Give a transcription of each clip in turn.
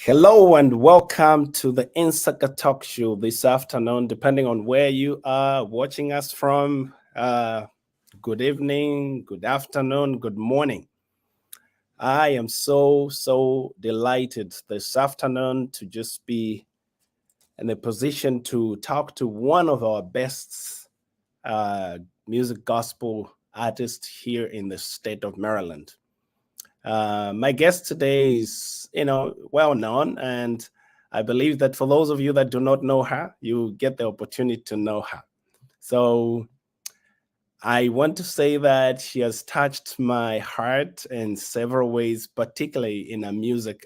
Hello and welcome to the Insaka Talk Show this afternoon, depending on where you are watching us from. Good evening, good afternoon, good morning. I am so delighted this afternoon to just be in a position to talk to one of our best music gospel artists here in the state of Maryland. My guest today is, well known, and I believe that for those of you that do not know her, you get the opportunity to know her. So I want to say that she has touched my heart in several ways, particularly in her music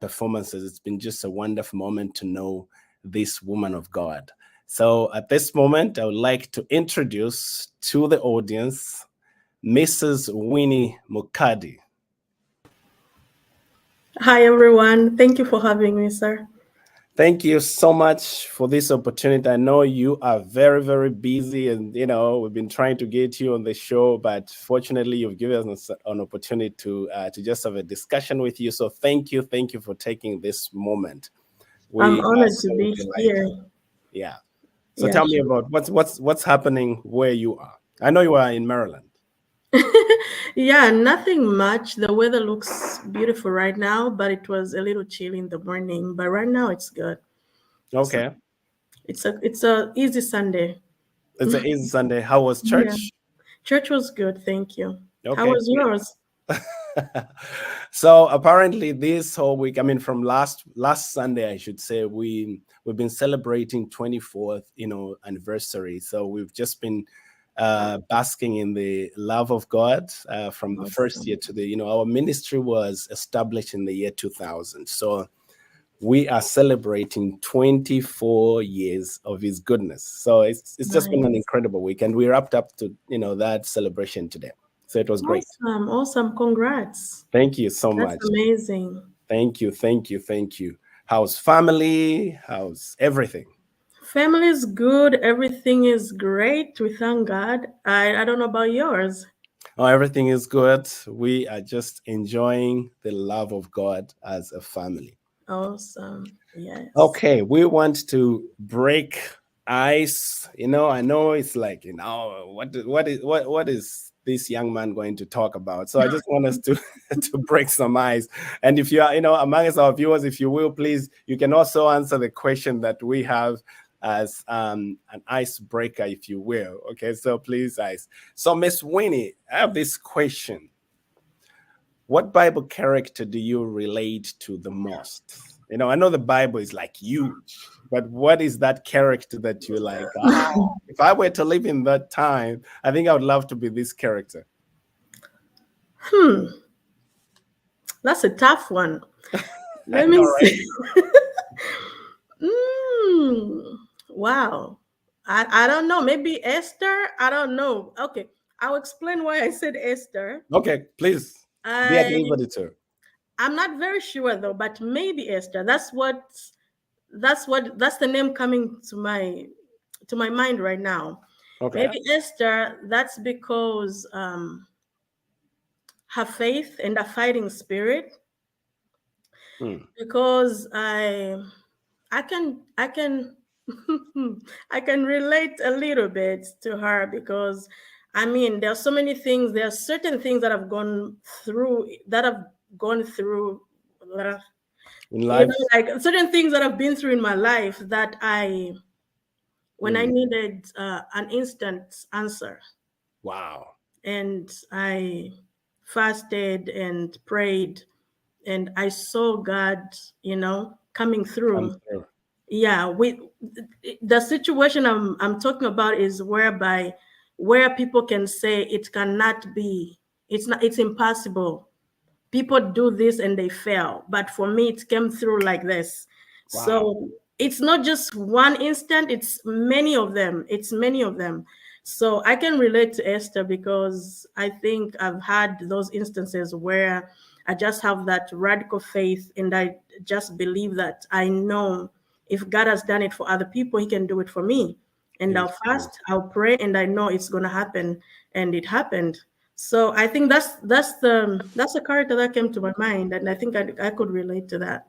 performances. It's been just a wonderful moment to know this woman of God. So at this moment, I would like to introduce to the audience Mrs. Winnie Mukadi. Hi, everyone. Thank you for having me, sir. Thank you so much for this opportunity. I know you are very busy, and we've been trying to get you on the show, but fortunately you've given us an opportunity to just have a discussion with you. So thank you for taking this moment. I'm honored to be here. Yeah. So tell me about what's happening where you are. I know you are in Maryland. Yeah, nothing much. The weather looks beautiful right now, but it was a little chilly in the morning. But right now it's good. Okay. So it's a easy Sunday. It's an easy Sunday. How was church? Yeah. Church was good, thank you. Okay. How was yours? So apparently this whole week, from last Sunday, I should say, we've been celebrating 24th, anniversary. So we've just been basking in the love of God from the first year to the, our ministry was established in the year 2000. So we are celebrating 24 years of his goodness. So it's just been an incredible week, and we wrapped up to, that celebration today. So it was great. Awesome. Congrats. Thank you so much. That's amazing. Thank you. How's family? How's everything? Family is good. Everything is great. We thank God. I don't know about yours. Oh, everything is good. We are just enjoying the love of God as a family. Awesome. Yes. Okay, we want to break ice. I know it's like, what is this young man going to talk about? So I just want us to break some ice. And if you are, amongst our viewers, if you will, please, you can also answer the question that we have as an icebreaker, if you will. Okay, so please, ice. So Miss Winnie, I have this question. What Bible character do you relate to the most? I know the Bible is like huge, but what is that character that you like? If I were to live in that time, I think I would love to be this character. That's a tough one. Let me see. Wow. I don't know. Maybe Esther? I don't know. Okay. I'll explain why I said Esther. Okay, please. Be at liberty to. I'm not very sure though, but maybe Esther. That's the name coming to my mind right now. Okay. Maybe Esther. That's because her faith and her fighting spirit. Because I can I can relate a little bit to her, because there are so many things. There are certain things that I've gone through in life, like certain things that I've been through in my life that when I needed an instant answer. Wow. And I fasted and prayed, and I saw God, coming through. Yeah, the situation I'm talking about is where people can say it cannot be, it's impossible. People do this and they fail, but for me it came through like this. Wow. So it's not just one instant, it's many of them. So I can relate to Esther, because I think I've had those instances where I just have that radical faith, and I just believe that I know if God has done it for other people, he can do it for me. And I'll fast, I'll pray, and I know it's going to happen. And it happened. So I think that's the character that came to my mind, and I think I could relate to that.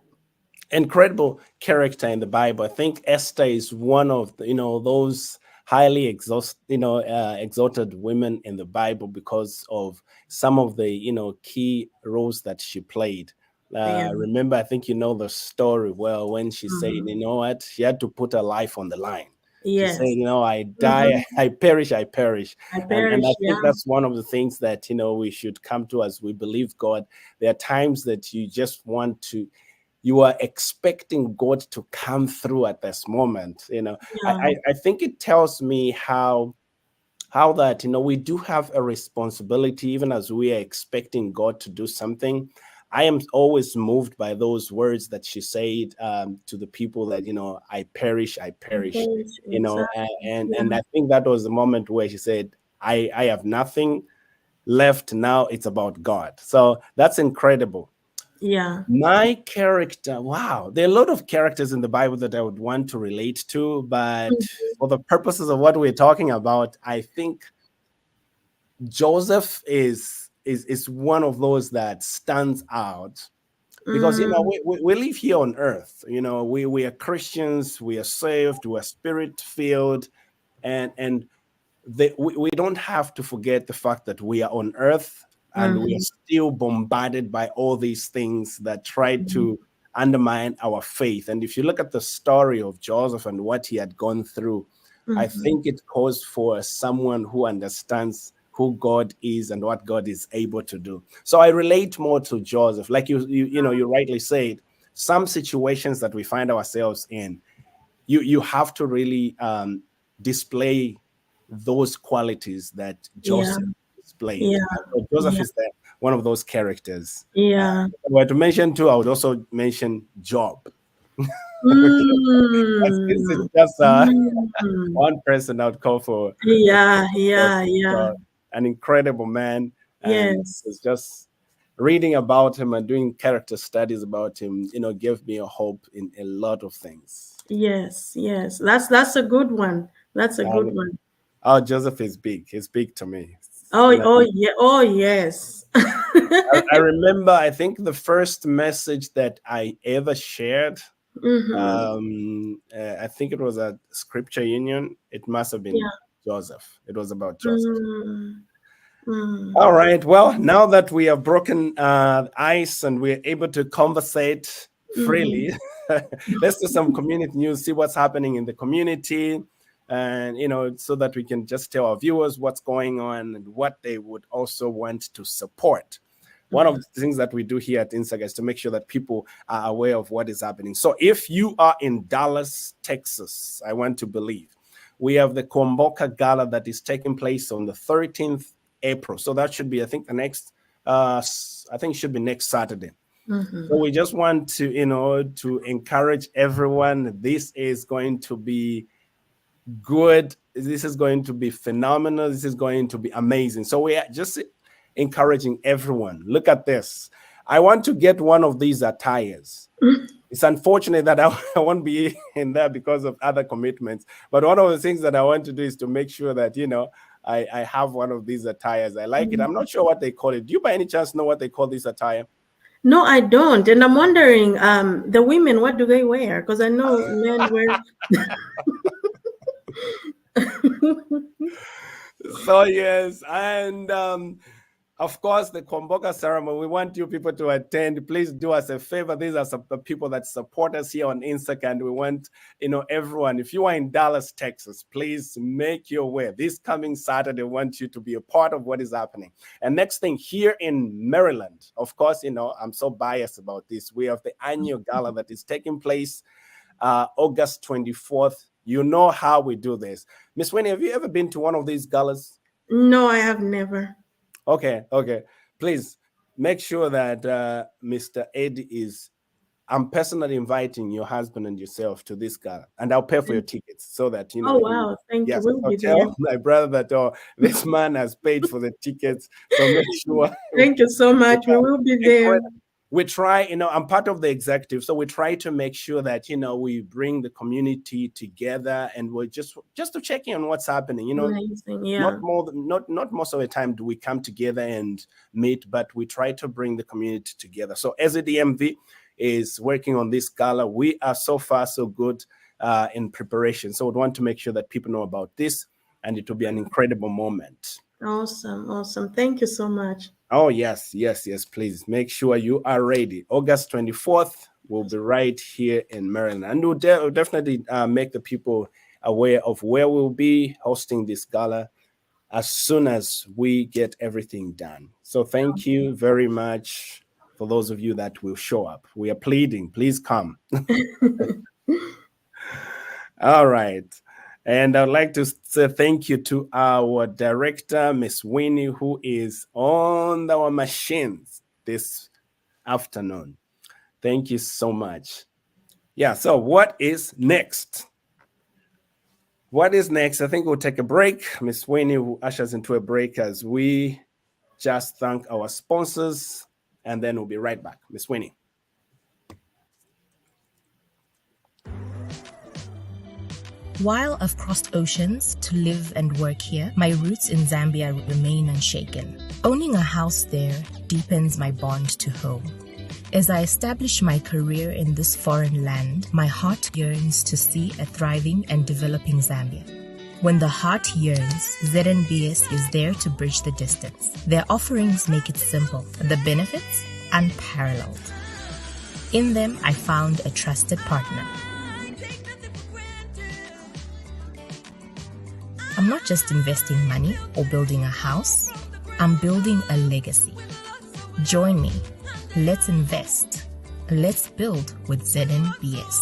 Incredible character in the Bible. I think Esther is one of the, those highly exalted women in the Bible because of some of the key roles that she played. Yeah. Remember, I think you know the story well when she said, Mhm. you know what, she had to put her life on the line. She said, Yes. I die, Mhm. I perish, I perish. I And I perish. think Yeah. that's one of the things that, we should come to as we believe God. There are times that you just want to, you are expecting God to come through at this moment. Yeah. I think it tells me how that we do have a responsibility, even as we are expecting God to do something. I am always moved by those words that she said to the people that I perish, I I perish. perish. And Yeah. I think that was the moment where she said, I have nothing left now. It's about God. So that's incredible. Yeah. My character, wow, there are a lot of characters in the Bible that I would want to relate to, but Mhm. for the purposes of what we're talking about, I think Joseph is one of those that stands out because Mm. we live here on earth. We are Christians, we are saved, we are spirit filled, and we don't have to forget the fact that we are on earth and we are Mhm. still bombarded by all these things that try Mhm. to undermine our faith. And if you look at the story of Joseph and what he had gone through, I Mhm. think it calls for someone who understands who God is and what God is able to do. So I relate more to Joseph. Like you rightly said, some situations that we find ourselves in, you have to really display those qualities that Yeah. Joseph displayed. Yeah. So Joseph Yeah. is one of those characters. Yeah. If I were to mention two, I would also mention Job. This is Mm. just Mm. one person I would call for Yeah. Joseph. Yeah. Yeah. So, an incredible man, and it's Yes. just reading about him and doing character studies about him, gave me a hope in a lot of things. Yes. Yes. That's a good one. That's a good Um, one. oh, Joseph is big. He's big to me. Oh. Oh. Yeah. Oh. Yes. I remember, I think the first message that I ever shared, Mm-hmm. I think it was at Scripture Union. It must have been Yeah. Joseph. It was about Joseph. Mm. Mm. All right. Well, now that we have broken ice and we're able to conversate Mm-hmm. freely, let's do some community news, see what's happening in the community, and so that we can just tell our viewers what's going on and what they would also want to support. One of the things that we do here at Insaka is to make sure that people are aware of what is happening. So if you are in Dallas, Texas, I want to believe, we have the Komboka Gala that is taking place on the 13th April. So that should be, I think, the next, I think it should be next Saturday. Mm-hmm. So we just want to, to encourage everyone. This is going to be good. This is going to be phenomenal. This is going to be amazing. So we are just encouraging everyone. Look at this. I want to get one of these attires. It's unfortunate that I won't be in there because of other commitments. But one of the things that I want to do is to make sure that, I have one of these attires. I like it. I'm not sure what they call it. Do you by any chance know what they call this attire? No, I don't. And I'm wondering, the women, what do they wear? Because I know men wear. So yes, and of course the Komboka ceremony. We want you people to attend. Please do us a favor. These are some the people that support us here on Insaka, and we want everyone. If you are in Dallas, Texas, please make your way. This coming Saturday, we want you to be a part of what is happening. And next thing, here in Maryland, of course, I'm so biased about this. We have the annual gala that is taking place August 24th. You know how we do this. Miss Winnie, have you ever been to one of these galas? No, I have never. Okay. Please make sure that Mr. Eddie is. I'm personally inviting your husband and yourself to this gala, and I'll pay for your tickets so that Oh, wow. Thank you. Yes. We'll So be there. tell my brother that this man has paid for the tickets. So make sure. Thank you so much. We will be there. Incredible. we try, I'm part of the executive, so we try to make sure that, we bring the community together, and we're just to check in on what's happening. Amazing. Yeah. Not most of the time do we come together and meet, but we try to bring the community together. So as a DMV is working on this gala, we are so far so good in preparation. So we'd want to make sure that people know about this, and it will be an incredible moment. Awesome. Thank you so much. Oh, yes. Please make sure you are ready. August 24th, we'll be right here in Maryland. And we'll definitely make the people aware of where we'll be hosting this gala as soon as we get everything done. So thank you very much for those of you that will show up. We are pleading, please come. All right. And I'd like to say thank you to our director, Miss Winnie, who is on our machines this afternoon. Thank you so much. Yeah, so what is next? What is next? I think we'll take a break. Miss Winnie who ushers into a break as we just thank our sponsors, and then we'll be right back. Miss Winnie. While I've crossed oceans to live and work here, my roots in Zambia remain unshaken. Owning a house there deepens my bond to home. As I establish my career in this foreign land, my heart yearns to see a thriving and developing Zambia. When the heart yearns, ZNBS is there to bridge the distance. Their offerings make it simple, the benefits unparalleled. In them, I found a trusted partner. I'm not just investing money or building a house, I'm building a legacy. Join me. Let's invest. Let's build with ZNBS.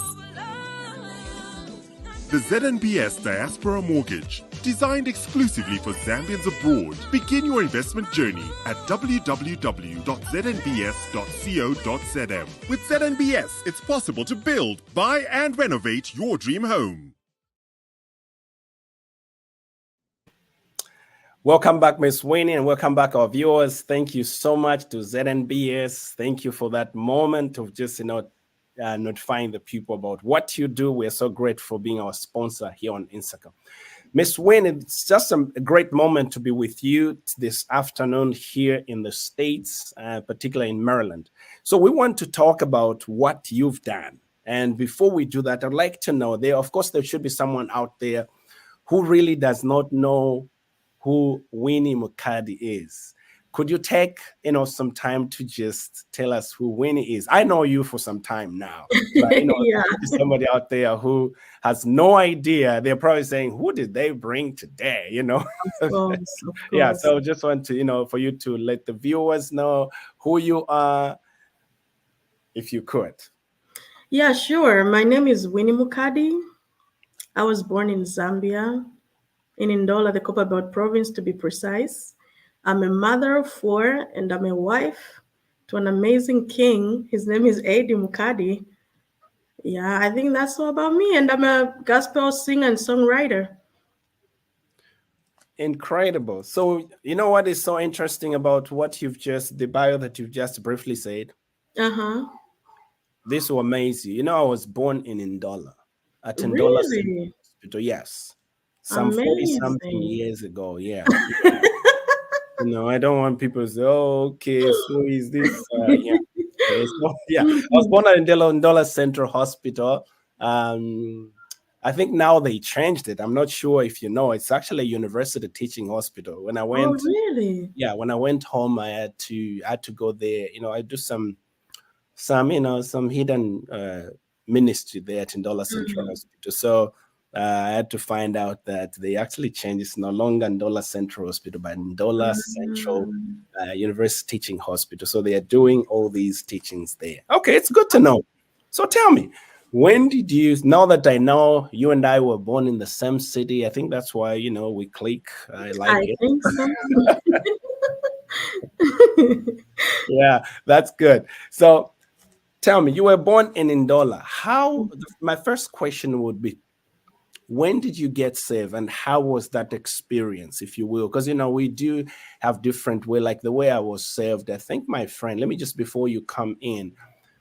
The ZNBS Diaspora Mortgage, designed exclusively for Zambians abroad. Begin your investment journey at www.znbs.co.zm. With ZNBS, it's possible to build, buy, and renovate your dream home. Welcome back, Miss Winnie, and welcome back, our viewers. Thank you so much to ZNBS. Thank you for that moment of just, notifying the people about what you do. We're so grateful for being our sponsor here on Insaka. Miss Winnie, it's just a great moment to be with you this afternoon here in the States, particularly in Maryland. So we want to talk about what you've done. And before we do that, I'd like to know, there should be someone out there who really does not know who Winnie Mukadi is. Could you take, some time to just tell us who Winnie is? I know you for some time now, but Yeah. somebody out there who has no idea, they're probably saying, who did they bring today? Of course. Yeah, so just want to, for you to let the viewers know who you are, if you could. Yeah, sure. My name is Winnie Mukadi. I was born in Zambia, in Ndola, the Copperbelt province, to be precise. I'm a mother of 4, and I'm a wife to an amazing king. His name is Adi Mukadi. Yeah, I think that's all about me. And I'm a gospel singer and songwriter. Incredible. So, you know what is so interesting about the bio that you've just briefly said? Uh-huh. This will amaze you. I was born in Ndola, at Ndola Really? Hospital. Yes. Some 40-something years ago. Yeah. I don't want people to say, oh, okay, so is this? Yeah. I was born at Ndola Central Hospital. I think now they changed it. I'm not sure if you know. It's actually a university teaching hospital. When I went, Oh, really? Yeah, when I went home, I had to go there. I do some hidden ministry there at Ndola Central Hospital. So I had to find out that they actually changed. It's no longer Ndola Central Hospital, but Ndola Central University Teaching Hospital. So they are doing all these teachings there. Okay, it's good to know. So tell me, when did you, now that I know you and I were born in the same city, I think that's why, we click. I think so. Yeah, that's good. So tell me, you were born in Ndola. My first question would be, when did you get saved, and how was that experience, if you will? Because, we do have different way, like the way I was saved. I think my friend, let me just, before you come in,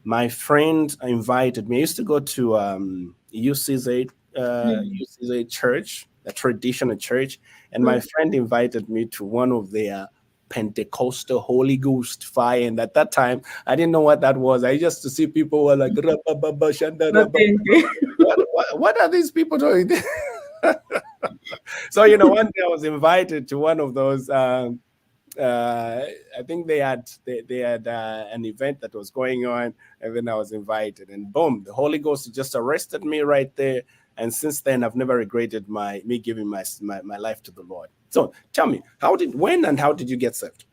my friend invited me. I used to go to UCZ church, a traditional church, and my friend invited me to one of their Pentecostal Holy Ghost fire. And at that time, I didn't know what that was. I just to see people were like, what are these people doing? So, one day I was invited to one of those. I think they had an event that was going on, and then I was invited, and boom, the Holy Ghost just arrested me right there. And since then, I've never regretted me giving my life to the Lord. So tell me, when and how did you get saved?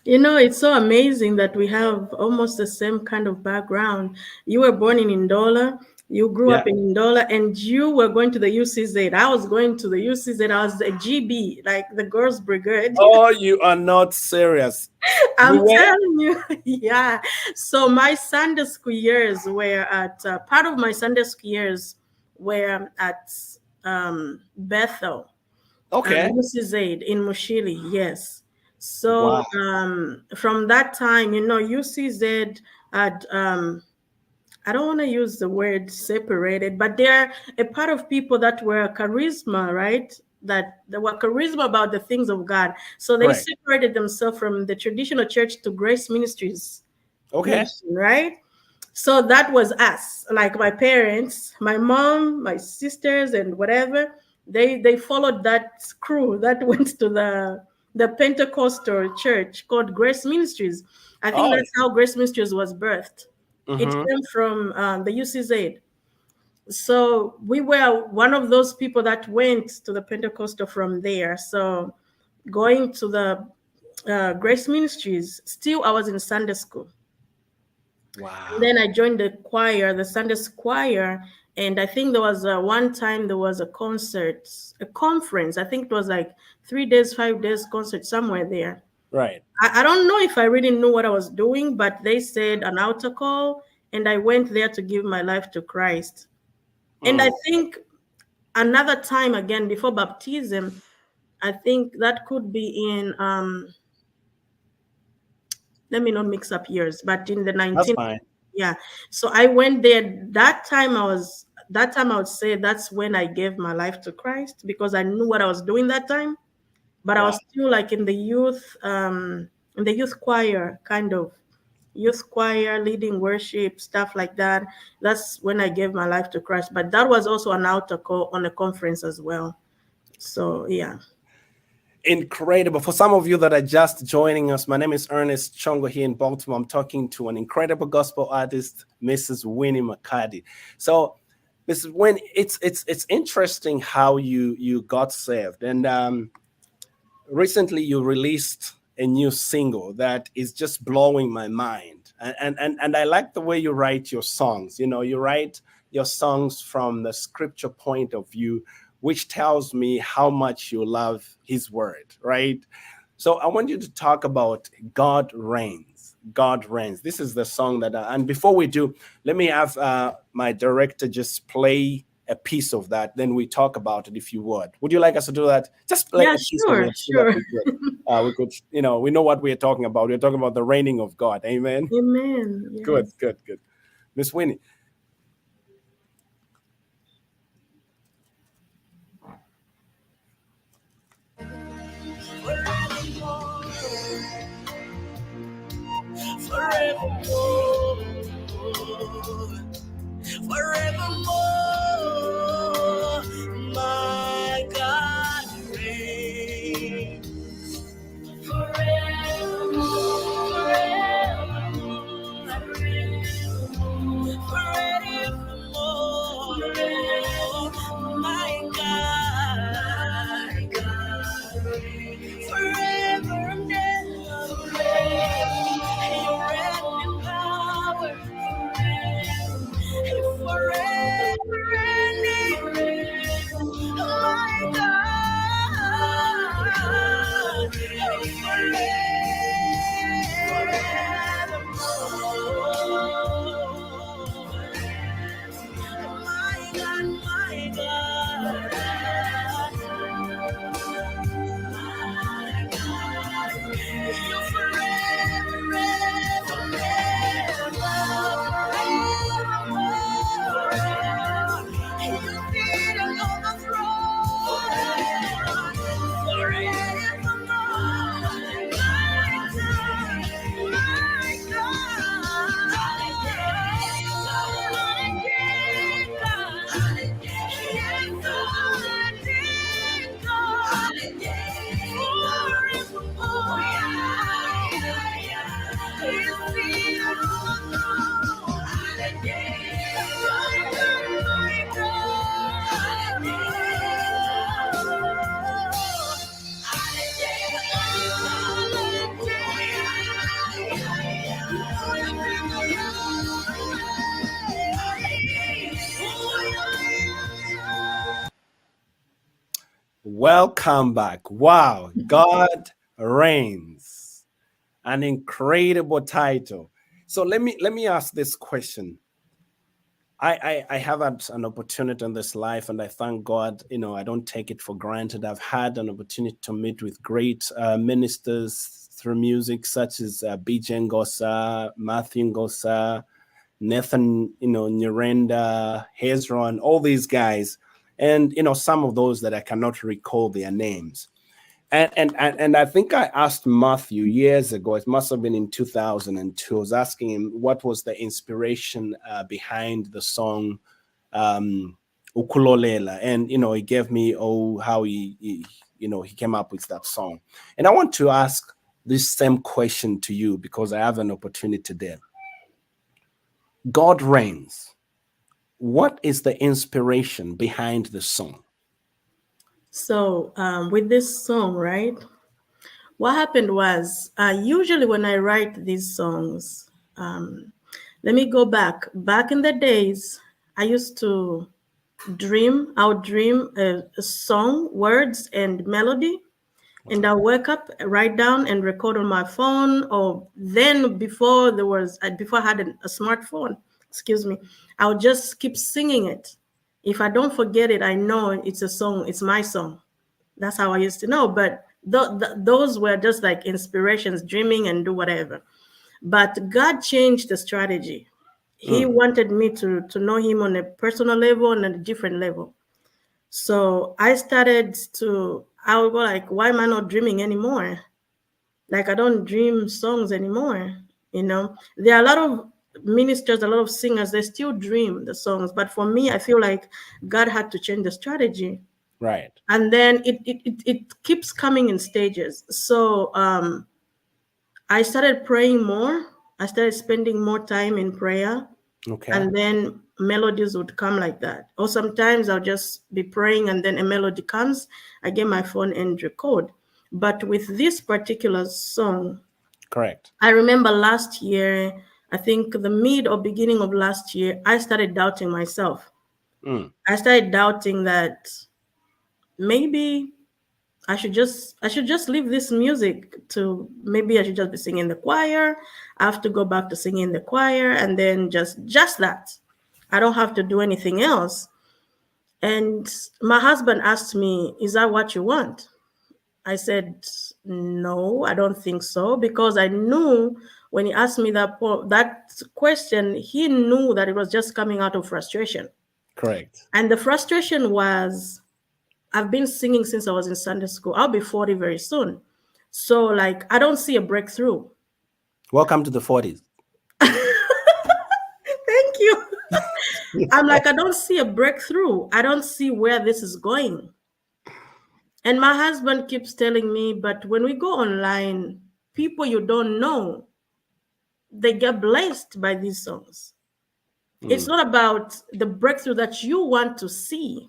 It's so amazing that we have almost the same kind of background. You were born in Ndola. You grew up in Ndola, and you were going to the UCZ. I was going to the UCZ. I was the GB, like the girls' brigade. Oh, you are not serious. I'm telling you, yeah. So my Sunday school years were at, part of my Sunday school years were at Bethel. Okay. UCZ in Mushili, yes. So from that time, UCZ had, I don't want to use the word separated, but they're a part of people that were charisma, right? That there were charisma about the things of God. So they separated themselves from the traditional church to Grace Ministries. Okay. Right? So that was us, like my parents, my mom, my sisters, and whatever. They followed that crew that went to the Pentecostal church called Grace Ministries. I think that's how Grace Ministries was birthed. It came from the UCZ. So we were one of those people that went to the Pentecostal from there. So going to the Grace Ministries, still I was in Sunday school. Wow. And then I joined the choir, the Sunday choir. And I think there was one time there was a conference. I think it was like 3 days, 5 days concert somewhere there. Right. I don't know if I really knew what I was doing, but they said an altar call, and I went there to give my life to Christ. And I think another time again before baptism, I think that could be in let me not mix up years, but in the 19th. That's fine. Yeah. So I went there. That time I would say that's when I gave my life to Christ, because I knew what I was doing that time. But I was still like in the youth choir, kind of youth choir, leading worship, stuff like that. That's when I gave my life to Christ. But that was also an altar call on a conference as well. So yeah. Incredible. For some of you that are just joining us, my name is Ernest Chongo here in Baltimore. I'm talking to an incredible gospel artist, Mrs. Winnie Mukadi. So, Mrs. Winnie, it's interesting how you got saved. And recently you released a new single that is just blowing my mind. And I like the way you write your songs. You write your songs from the scripture point of view, which tells me how much you love his word, right? So I want you to talk about God Reigns. God Reigns. This is the song and before we do, let me have my director just play a piece of that. Then we talk about it, if you would. Would you like us to do that? Just play a piece of it. Sure. We could, we know what we're talking about. We're talking about the reigning of God. Amen. Amen. Yes. Good. Miss Winnie. Forevermore, my God reigns. Forevermore, my God reigns. Forever and ever, you reign in power. Forever and ever, my God Welcome back. Wow, God reigns. An incredible title. So let me ask this question. I have had an opportunity in this life, and I thank God. I don't take it for granted. I've had an opportunity to meet with great ministers through music, such as BJ Ngosa, Matthew Ngosa, Nathan, Nyirenda, Hezron, all these guys, and some of those that I cannot recall their names. And I think I asked Matthew years ago, it must have been in 2002, I was asking him what was the inspiration behind the song Ukulolela. And, he gave me, how he came up with that song. And I want to ask this same question to you because I have an opportunity there. God reigns. What is the inspiration behind the song? So with this song, right, what happened was usually when I write these songs, let me go back in the days. I used to I would dream a song, words and melody, and I'll wake up, write down and record on my phone. Or then before I had a smartphone, I would just keep singing it. If I don't forget it, I know it's a song. It's my song. That's how I used to know. But those were just like inspirations, dreaming and do whatever. But God changed the strategy. He wanted me to know him on a personal level and a different level. So I would go like, why am I not dreaming anymore? Like I don't dream songs anymore. There are a lot of ministers, a lot of singers, they still dream the songs. But for me, I feel like God had to change the strategy. Right. And then it keeps coming in stages. So I started praying more. I started spending more time in prayer. Okay. And then melodies would come like that. Or sometimes I'll just be praying and then a melody comes. I get my phone and record. But with this particular song, correct, I remember last year, I think the mid or beginning of last year, I started doubting myself. I started doubting that maybe I should just leave this music to, maybe I should just be singing the choir. I have to go back to singing the choir, and then just that. I don't have to do anything else. And my husband asked me, "Is that what you want?" I said, "No, I don't think so," because I knew when he asked me that question, he knew that it was just coming out of frustration. Correct. And the frustration was, I've been singing since I was in Sunday school. I'll be 40 very soon. So like, I don't see a breakthrough. Welcome to the 40s. Thank you. I'm like, I don't see a breakthrough. I don't see where this is going. And my husband keeps telling me, but when we go online, people you don't know, they get blessed by these songs. It's not about the breakthrough that you want to see.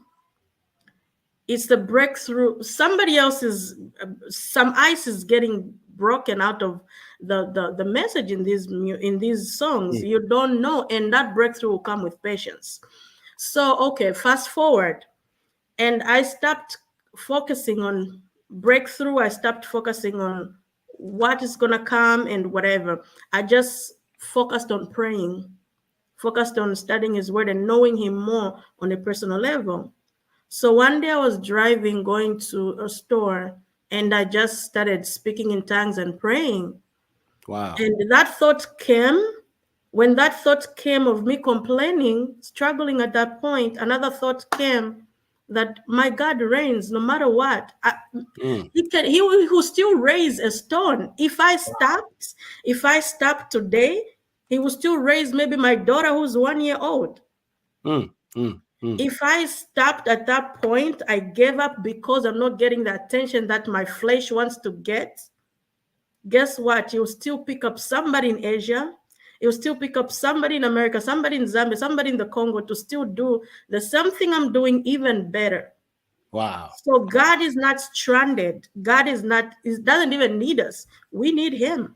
It's the breakthrough. Somebody else's, some ice is getting broken out of the message in these songs. You don't know, and that breakthrough will come with patience. So, okay, fast forward, and I stopped focusing on breakthrough. I stopped focusing on what is gonna come and whatever. I just focused on praying, focused on studying his word and knowing him more on a personal level. So one day I was driving, going to a store, and I just started speaking in tongues and praying. Wow. And that thought came. When that thought came of me complaining, struggling at that point, another thought came that my God reigns no matter what. He will still raise a stone. If I stopped today, he will still raise maybe my daughter who's 1 year old. If I stopped at that point, I gave up because I'm not getting the attention that my flesh wants to get. Guess what? You'll still pick up somebody in Asia. You'll still pick up somebody in America, somebody in Zambia, somebody in the Congo to still do the same thing I'm doing, even better. Wow. So God is not stranded. God is not, he doesn't even need us. We need him.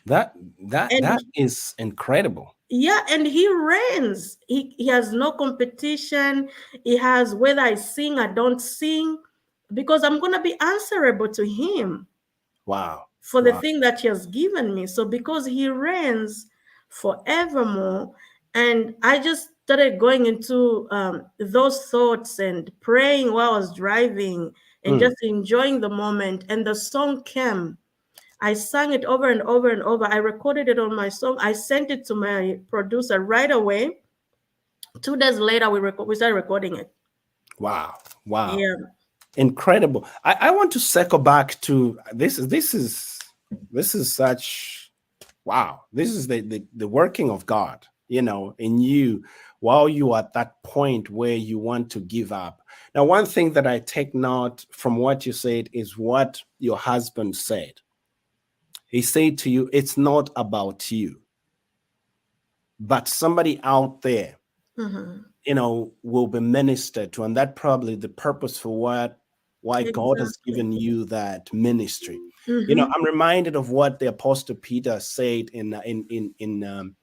That is incredible. Yeah, and he reigns. He has no competition. He has, whether I sing or don't sing, because I'm going to be answerable to him. Wow. For the Wow. thing that he has given me. So because he reigns forevermore, and I just started going into those thoughts and praying while I was driving and just enjoying the moment. And the song came. I sang it over and over and over. I recorded it on my song. I sent it to my producer right away. 2 days later, we started recording it. Wow. Wow. Yeah. Incredible. I want to circle back to this is such wow. This is the working of God, in you while you are at that point where you want to give up. Now, one thing that I take note from what you said is what your husband said. He said to you, it's not about you, but somebody out there, will be ministered to. And that probably the purpose for why God has given you that ministry. I'm reminded of what the Apostle Peter said in 1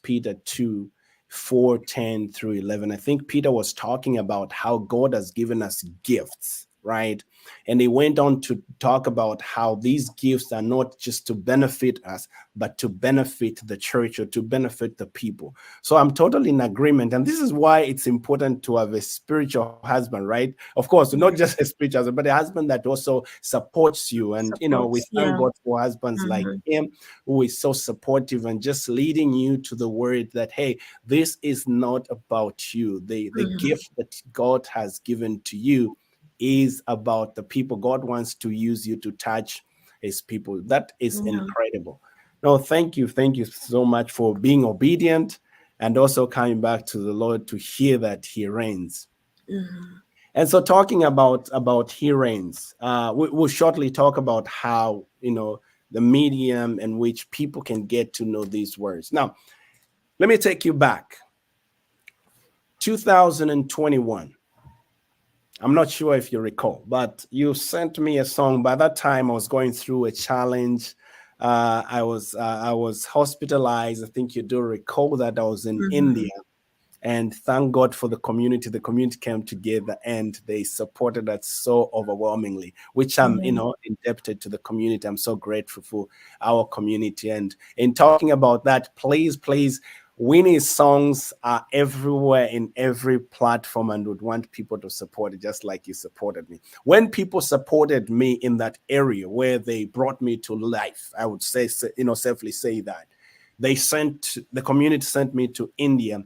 Peter 2, 4, 10 through 11. I think Peter was talking about how God has given us gifts, right? And he went on to talk about how these gifts are not just to benefit us, but to benefit the church or to benefit the people. So I'm totally in agreement. And this is why it's important to have a spiritual husband, right? Of course, not just a spiritual husband, but a husband that also supports you. And, we thank God for husbands like him, who is so supportive and just leading you to the word that, hey, this is not about you. The gift that God has given to you is about the people. God wants to use you to touch his people. That is incredible. No, thank you so much for being obedient and also coming back to the Lord to hear that he reigns. And so talking about he reigns, we'll shortly talk about how the medium in which people can get to know these words. Now, let me take you back. 2021. I'm not sure if you recall, but you sent me a song. By that time, I was going through a challenge. I was hospitalized. I think you do recall that I was in India, and thank God for the community. The community came together and they supported us so overwhelmingly, which I'm, indebted to the community. I'm so grateful for our community. And in talking about that, please, Winnie's songs are everywhere in every platform and would want people to support it just like you supported me. When people supported me in that area where they brought me to life, I would say, safely say that the community sent me to India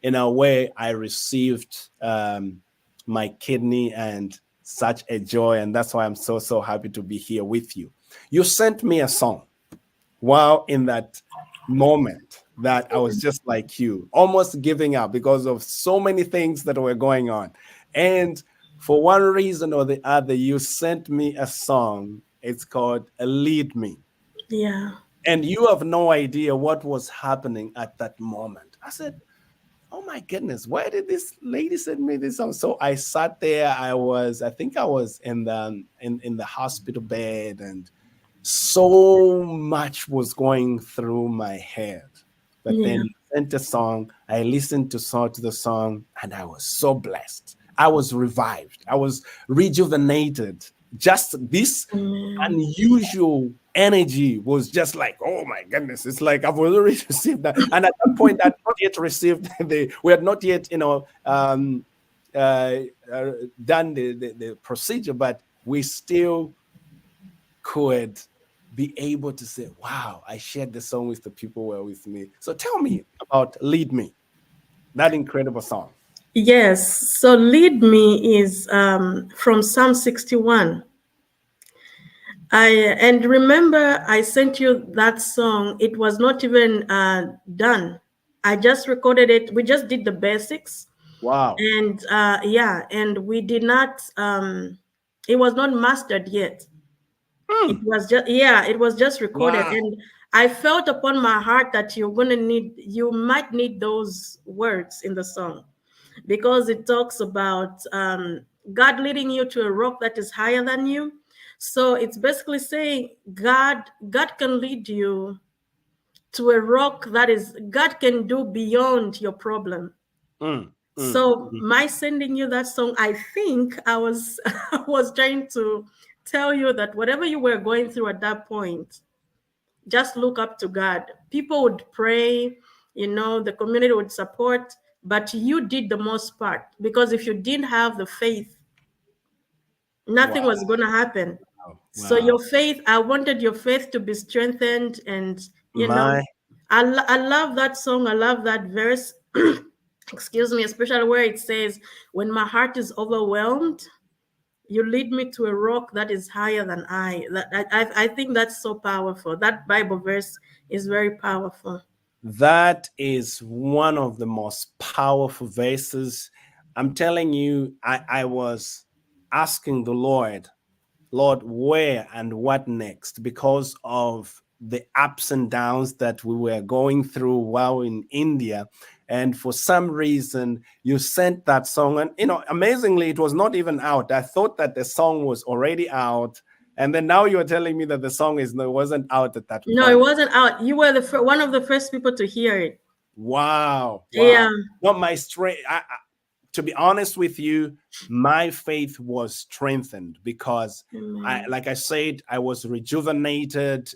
in a way I received my kidney and such a joy. And that's why I'm so happy to be here with you. You sent me a song while in that moment that I was just like you, almost giving up because of so many things that were going on. And for one reason or the other, you sent me a song. It's called Lead Me. Yeah. And you have no idea what was happening at that moment. I said, oh my goodness, why did this lady send me this song? So I sat there. I think I was in the hospital bed, and so much was going through my head. But then you sent a song. I listened to the song, and I was so blessed. I was revived. I was rejuvenated. Just this unusual energy was just like, oh my goodness, it's like I've already received that. And at that point, I'd not yet received we had not yet, done the procedure, but we still could be able to say, wow, I shared the song with the people who were with me. So tell me about Lead Me, that incredible song. Yes. So Lead Me is from Psalm 61. And remember, I sent you that song. It was not even done. I just recorded it. We just did the basics. Wow. And and we did not, it was not mastered yet. It was just recorded. Wow. And I felt upon my heart that you might need those words in the song, because it talks about God leading you to a rock that is higher than you. So it's basically saying God can lead you to a rock that is, God can do beyond your problem. So my sending you that song, I think I was I was trying to tell you that whatever you were going through at that point, just look up to God. People would pray, the community would support, but you did the most part, because if you didn't have the faith, nothing was going to happen. So your faith, I wanted your faith to be strengthened, and I love that song. I love that verse. Excuse me, especially where it says, when my heart is overwhelmed, you lead me to a rock that is higher than I. I think that's so powerful. That Bible verse is very powerful. That is one of the most powerful verses. I'm telling you, I was asking the Lord, where and what next? Because of the ups and downs that we were going through while in India. And for some reason, you sent that song. And, amazingly, it was not even out. I thought that the song was already out. And then now you're telling me that the song wasn't out at that point. No, it wasn't out. You were one of the first people to hear it. Wow. Yeah. Not my strength. To be honest with you, my faith was strengthened because, like I said, I was rejuvenated.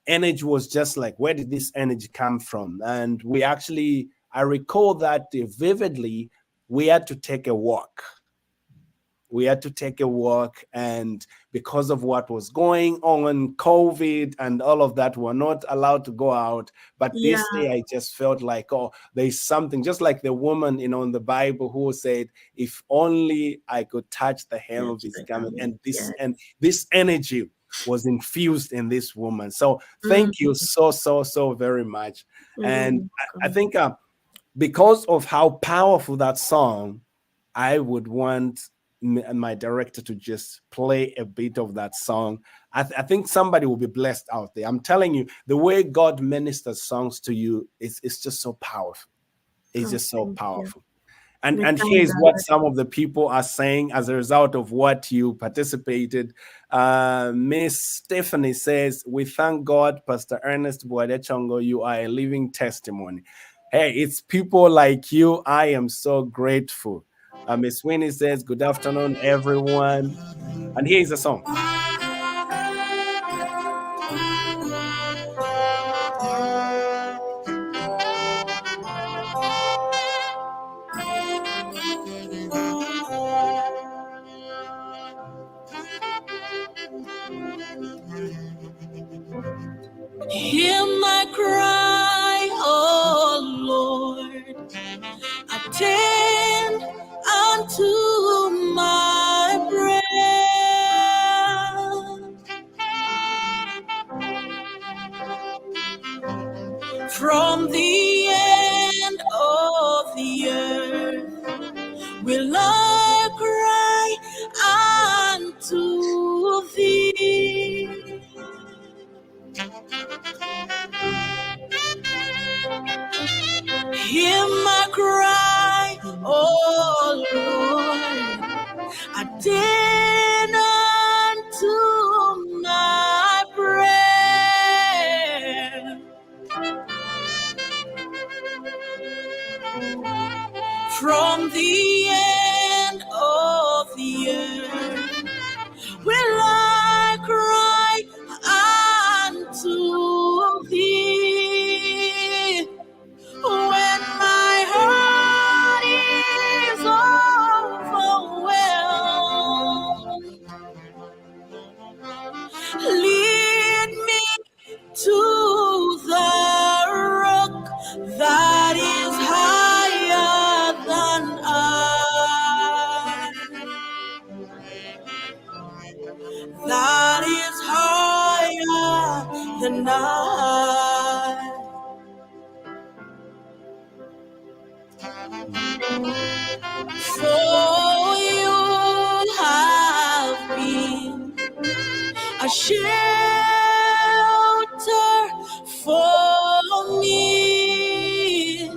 Energy was just like, where did this energy come from? And I recall that vividly. We had to take a walk. And because of what was going on, COVID and all of that, we're not allowed to go out. But this day, I just felt like, there's something, just like the woman, in the Bible who said, if only I could touch the hem of his garment. And this energy was infused in this woman. So thank you so very much. And I think because of how powerful that song, I would want my director to just play a bit of that song. I think somebody will be blessed out there. I'm telling you, the way God ministers songs to you is just so powerful. It's just so powerful. And here's what some of the people are saying as a result of what you participated. Miss Stephanie says, we thank God, Pastor Ernest Boadechongo, you are a living testimony. Hey, it's people like you. I am so grateful. Miss Winnie says, good afternoon, everyone. And here's the song. Hear my cry, oh Lord, attend unto my prayer. From the end of the earth will I cry unto thee. Hear my cry, oh Lord, attend unto my prayer. From the end of the earth will I cry unto thee. When my heart is overwhelmed, lead me to the rock that is higher than I. That is higher than I. For you have been a shelter for me,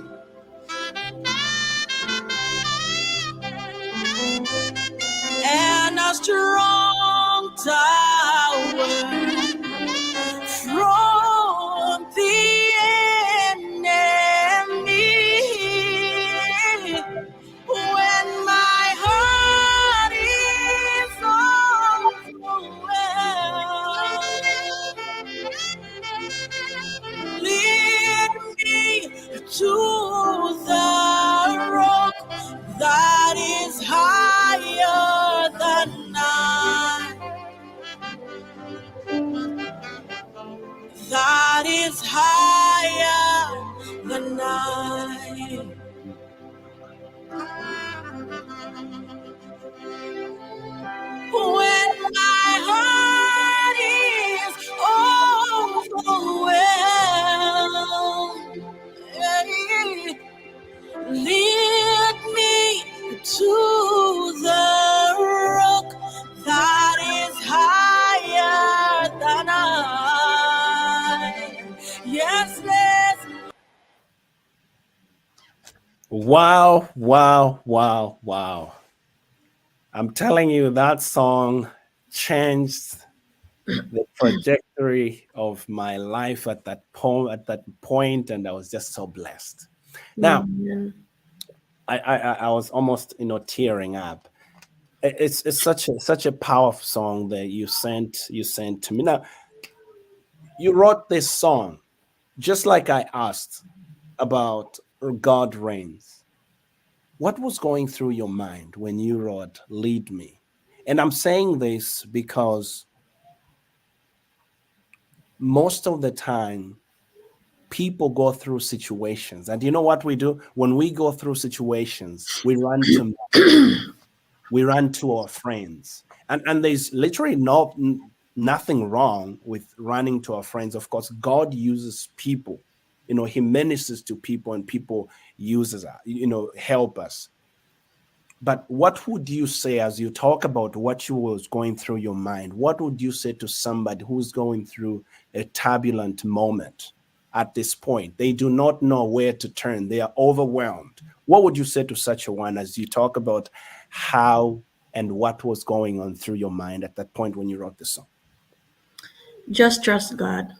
and a strong tower from the enemy. is higher than I. When my heart is overwhelmed, lead me to the rock that is higher than I. Yes, yes. Wow, wow, wow, wow. I'm telling you, that song changed the trajectory of my life at that point, and I was just so blessed. Now, I was almost tearing up. It's such a powerful song that you sent to me. Now, you wrote this song just like I asked about God reigns. What was going through your mind when you wrote "Lead Me"? And I'm saying this because most of the time people go through situations, and you know what we do when we go through situations? We run to our friends, and there's literally nothing wrong with running to our friends. Of course, God uses people. He ministers to people, and people uses help us. But what would you say as you talk about what was going through your mind? What would you say to somebody who's going through a turbulent moment at this point? They do not know where to turn. They are overwhelmed. What would you say to such a one as you talk about how and what was going on through your mind at that point when you wrote the song? Just trust God.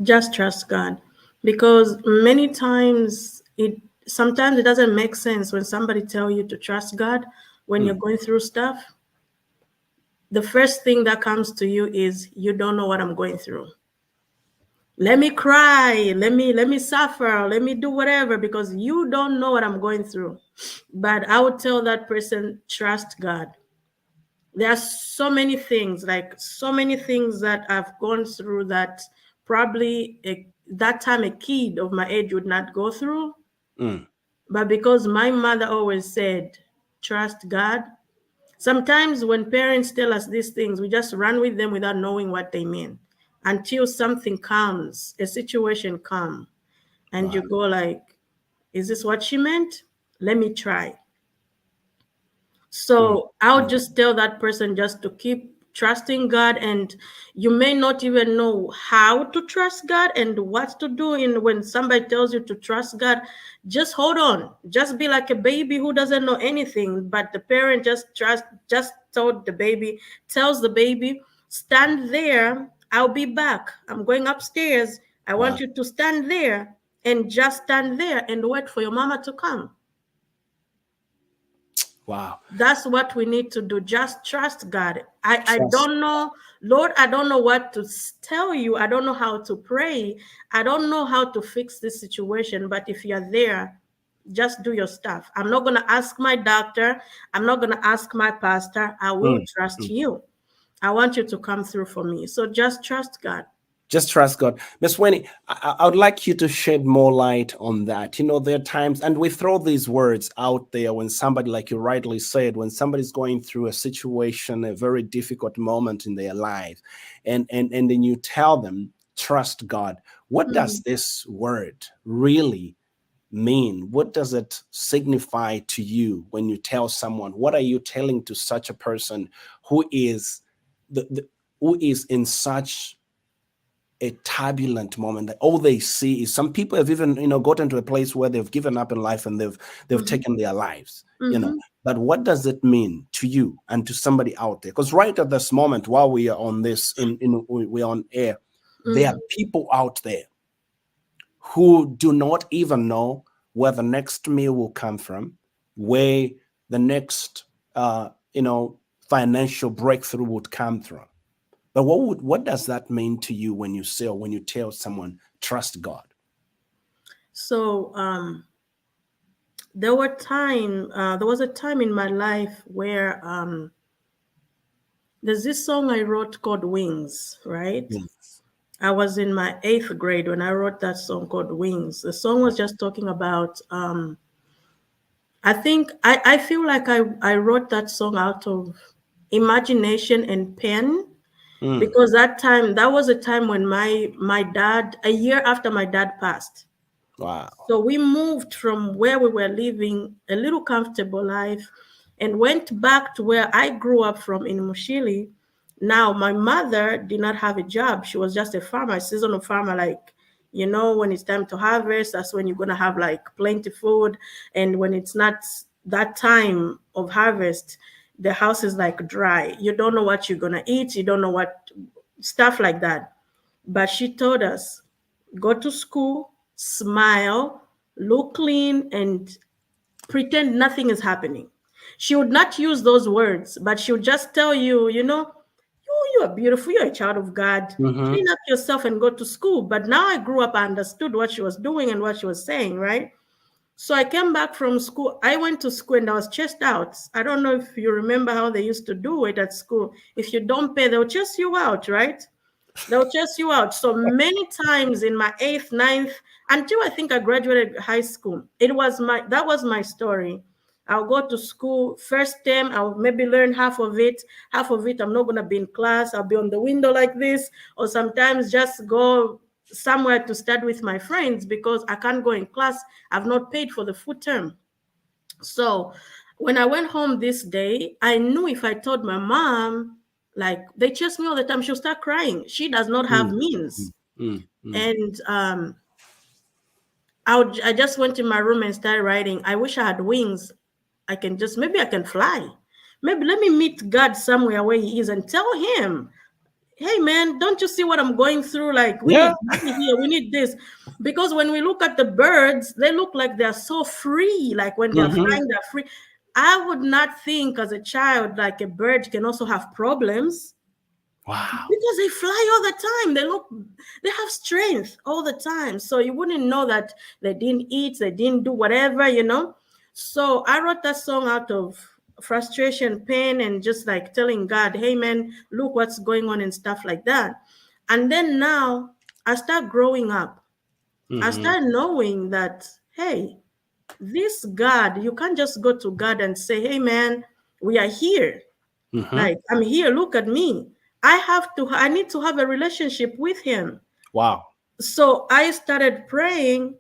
Just trust God. Because many times sometimes it doesn't make sense when somebody tell you to trust God when you're going through stuff. The first thing that comes to you is, you don't know what I'm going through. Let me cry, let me suffer, let me do whatever, because you don't know what I'm going through. But I would tell that person, trust God. There are so many things that I've gone through that probably that time a kid of my age would not go through. But because my mother always said, trust God. Sometimes when parents tell us these things, we just run with them without knowing what they mean until something comes, a situation comes, and you go like, is this what she meant? Let me try. So I would just tell that person just to keep trusting God, and you may not even know how to trust God and what to do when somebody tells you to trust God. Just hold on. Just be like a baby who doesn't know anything, but the parent tells the baby, stand there, I'll be back. I'm going upstairs. I want you to stand there, and just stand there and wait for your mama to come. Wow. That's what we need to do. Just trust God. I don't know, Lord, I don't know what to tell you. I don't know how to pray. I don't know how to fix this situation. But if you're there, just do your stuff. I'm not going to ask my doctor. I'm not going to ask my pastor. I will trust you. I want you to come through for me. So just trust God. Just trust God. Miss Winnie, I would like you to shed more light on that. There are times, and we throw these words out there when somebody, like you rightly said, when somebody's going through a situation, a very difficult moment in their life, and then you tell them, trust God. What does this word really mean? What does it signify to you when you tell someone? What are you telling to such a person who is who is in such a turbulent moment that all they see is, some people have even gotten to a place where they've given up in life and they've taken their lives, but what does it mean to you and to somebody out there? Because right at this moment, while we are on this we're on air, there are people out there who do not even know where the next meal will come from, where the next financial breakthrough would come from. But what does that mean to you when you say, or when you tell someone, trust God? So there was a time in my life where there's this song I wrote called Wings, right? I was in my 8th grade when I wrote that song called Wings. The song was just talking about, I think, I feel like I wrote that song out of imagination and pen, because that was a time when my dad, a year after my dad passed. Wow. So we moved from where we were living a little comfortable life and went back to where I grew up from in Mushili. Now, my mother did not have a job. She was just a farmer, a seasonal farmer. Like, when it's time to harvest, that's when you're going to have like plenty food. And when it's not that time of harvest, the house is like dry. You don't know what you're going to eat. You don't know what stuff like that. But she told us, go to school, smile, look clean, and pretend nothing is happening. She would not use those words, but she would just tell you, you are beautiful, you're a child of God. Clean up yourself and go to school. But now I grew up, I understood what she was doing and what she was saying, right? So I came back from school. I went to school and I was chased out. I don't know if you remember how they used to do it at school. If you don't pay, they'll chase you out, right? They'll chase you out. So many times in my 8th, 9th, until I think I graduated high school, that was my story. I'll go to school, first term, I'll maybe learn half of it. Half of it, I'm not going to be in class. I'll be on the window like this, or sometimes just go somewhere to study with my friends because I can't go in class. I've not paid for the full term. So when I went home this day, I knew if I told my mom, like, they chase me all the time, she'll start crying. She does not have means. And I just went in my room and started writing. I wish I had wings. Maybe I can fly. Maybe let me meet God somewhere where he is and tell him, hey man, don't you see what I'm going through? Like, we need money here, we need this. Because when we look at the birds, they look like they're so free. Like when they're flying, they're free. I would not think as a child, like a bird can also have problems. Wow. Because they fly all the time. They have strength all the time. So you wouldn't know that they didn't eat, they didn't do whatever, So I wrote that song out of frustration, pain, and just like telling God, hey man, look what's going on and stuff like that. And then now I start growing up. I start knowing that, hey, this God, you can't just go to God and say, hey man, we are here. Like, I'm here, look at me. I need to have a relationship with him. Wow. So I started praying.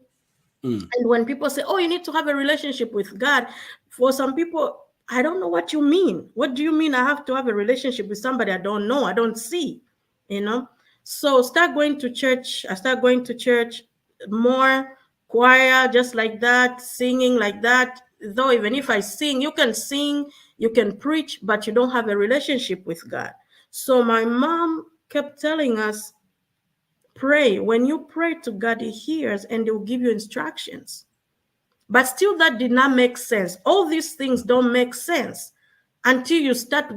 And when people say, oh, you need to have a relationship with God, for some people, I don't know what you mean. What do you mean I have to have a relationship with somebody I don't know, I don't see, So start going to church. I start going to church more, choir, just like that, singing like that. Though even if I sing, you can preach, but you don't have a relationship with God. So my mom kept telling us, pray. When you pray to God, he hears and he will give you instructions. But still, that did not make sense. All these things don't make sense until you start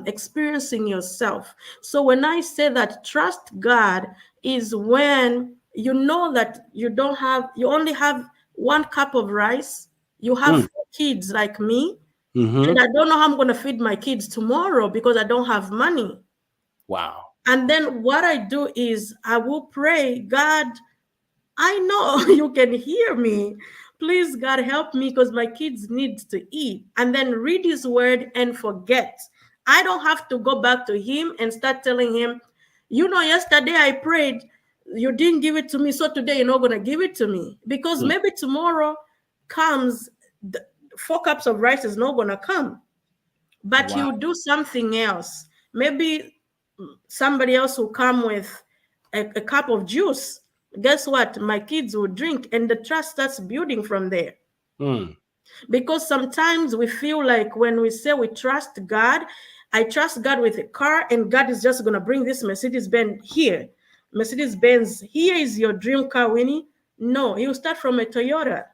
experiencing yourself. So when I say that trust God is when you know that you only have 1 cup of rice, you have 4 kids like me, and I don't know how I'm going to feed my kids tomorrow because I don't have money. Wow. And then what I do is I will pray, God, I know you can hear me. Please, God, help me because my kids need to eat. And then read his word and forget. I don't have to go back to him and start telling him, yesterday I prayed, you didn't give it to me, so today you're not going to give it to me. Because maybe tomorrow comes, 4 cups of rice is not going to come. But you do something else. Maybe somebody else will come with a cup of juice. Guess what? My kids will drink, and the trust starts building from there. Because sometimes we feel like when we say we trust God, I trust God with a car, and God is just going to bring this Mercedes-Benz here. Mercedes-Benz, here is your dream car, Winnie. No, he will start from a Toyota.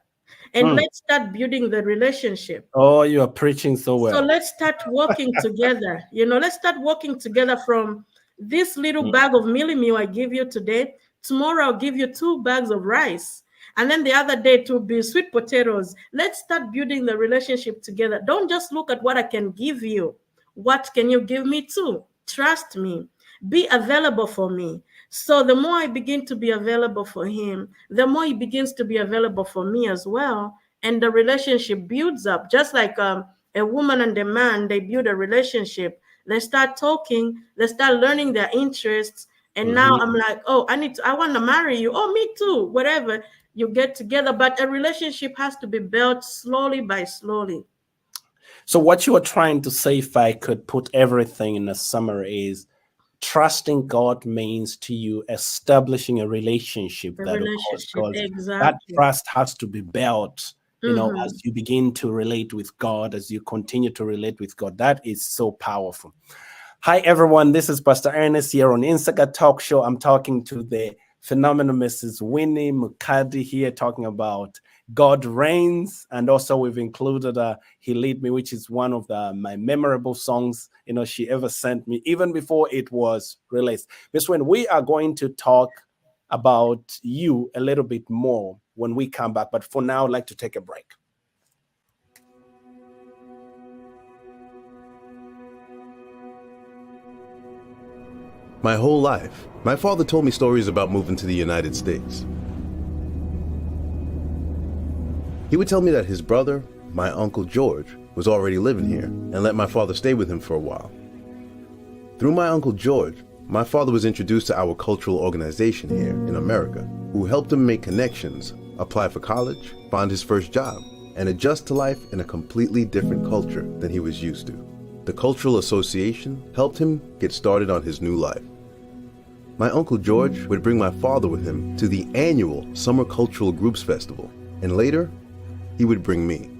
And let's start building the relationship. Oh, you are preaching so well. So let's start working together. Let's start working together from this little bag of mealie meal I give you today. Tomorrow I'll give you 2 bags of rice. And then the other day it will be sweet potatoes. Let's start building the relationship together. Don't just look at what I can give you. What can you give me too? Trust me. be available for me. So the more I begin to be available for him, the more he begins to be available for me as well. And the relationship builds up, just like a woman and a man, they build a relationship. They start talking, they start learning their interests. And now I'm like, oh, I want to marry you. Oh, me too, whatever. You get together, but a relationship has to be built slowly by slowly. So what you are trying to say, if I could put everything in a summary, is trusting God means to you establishing a relationship Exactly. that trust has to be built, as you begin to relate with God, as you continue to relate with God. That is so powerful. Hi, everyone. This is Pastor Ernest here on Insaka Talk Show. I'm talking to the phenomenal Mrs. Winnie Mukadi here, talking about God Reigns. And also we've included He Lead Me, which is one of my memorable songs, she ever sent me, even before it was released. Miss Winnie, we are going to talk about you a little bit more when we come back. But for now, I'd like to take a break. My whole life, my father told me stories about moving to the United States. He would tell me that his brother, my Uncle George, was already living here and let my father stay with him for a while. Through my Uncle George, my father was introduced to our cultural organization here in America, who helped him make connections, apply for college, find his first job, and adjust to life in a completely different culture than he was used to. The Cultural Association helped him get started on his new life. My Uncle George would bring my father with him to the annual Summer Cultural Groups Festival, and later, he would bring me.